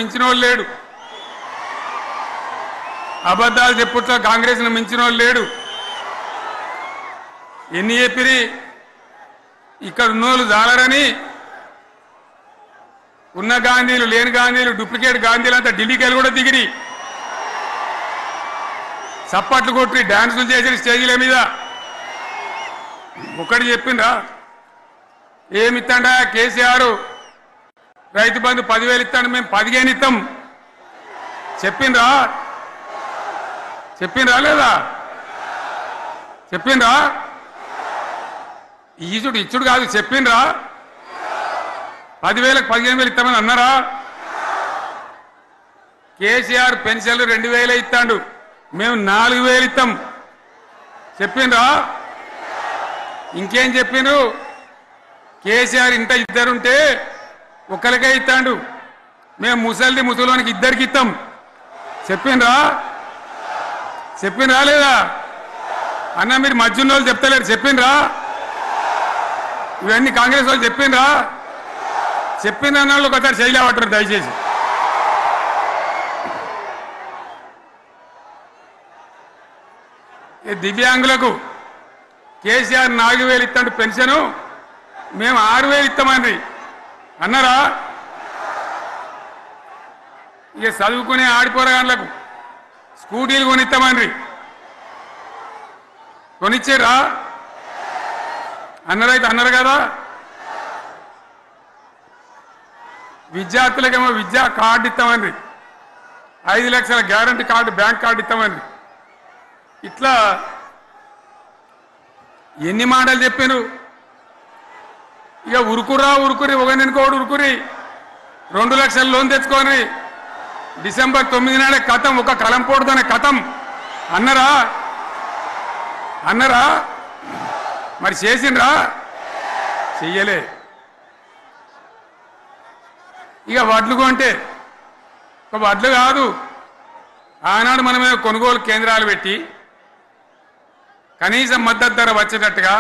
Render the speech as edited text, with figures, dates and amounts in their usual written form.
మించినోళ్ళు లేడు, అబద్ధాలు చెప్పుట్లో కాంగ్రెస్ను మించినోళ్ళు లేడు. ఎన్ని చెప్పిరి ఇక్కడ ఉన్నోళ్ళు జాలరని, ఉన్న గాంధీలు లేని గాంధీలు డూప్లికేట్ గాంధీలు అంతా ఢిల్లీకి వెళ్ళి కూడా దిగిరి, చప్పట్లు కొట్టి డాన్సులు చేసిన స్టేజీల మీద. ఒకటి చెప్పిండ్రా, ఏమిత్తాడా కేసీఆర్ రైతు బంధు 10,000 ఇస్తాడు, మేము 15 ఇస్తాం చెప్పిండ్రా? చెప్పిండ్రా లేదా? చెప్పిండ్రా? ఇచ్చుడు కాదు, చెప్పిండ్రా? 10,000కు 15,000 ఇస్తామని అన్నారా? కేసీఆర్ పెన్షన్లు 2,000 ఇస్తాడు, మేము 4,000 ఇస్తాం చెప్పిండ్రా? ఇంకేం చెప్పిండ్రు? కేసీఆర్ ఇంత ఇద్దరుంటే ఒక్కరికే ఇస్తాడు, మేము ముసలోనికి 2కి ఇస్తాం చెప్పిండ్రా? చెప్పిండ్రా లేదా? అన్న మీరు మధ్యన్న వాళ్ళు చెప్తలేరు, చెప్పిండ్రా? ఇవన్నీ కాంగ్రెస్ వాళ్ళు చెప్పిండ్రా? చెప్పిన వాళ్ళు ఒకసారి చేయలేమంటారు దయచేసి. దివ్యాంగులకు కేసీఆర్ 4,000 ఇస్తాడు పెన్షను, మేము 6,000 ఇస్తామండి అన్నారా? ఇక చదువుకునే ఆడిపోరగాళ్ళకు స్కూటీలు కొనిస్తామండి, కొనిచ్చారా? అన్నారైతే అన్నారు కదా. విద్యార్థులకేమో విద్యా కార్డు ఇస్తామండి, 5 లక్షల గ్యారంటీ కార్డు, బ్యాంక్ కార్డు ఇస్తామండి. ఇట్లా ఎన్ని మాటలు చెప్పారు. ఇక ఉరుకురి ఒకరినికోడు ఉరుకురి 2 లక్షల లోన్ తెచ్చుకొని డిసెంబర్ 9 నాడే కథం, ఒక కలంపోటుతోనే కథం అన్నారా? అన్నారా? మరి చేసిండ్రా? చెయ్యలే. ఇక వడ్లు కొంటే ఒక వడ్లు కాదు, ఆనాడు మనమే కొనుగోలు కేంద్రాలు పెట్టి కనీస మద్దతు ధర వచ్చేటట్టుగా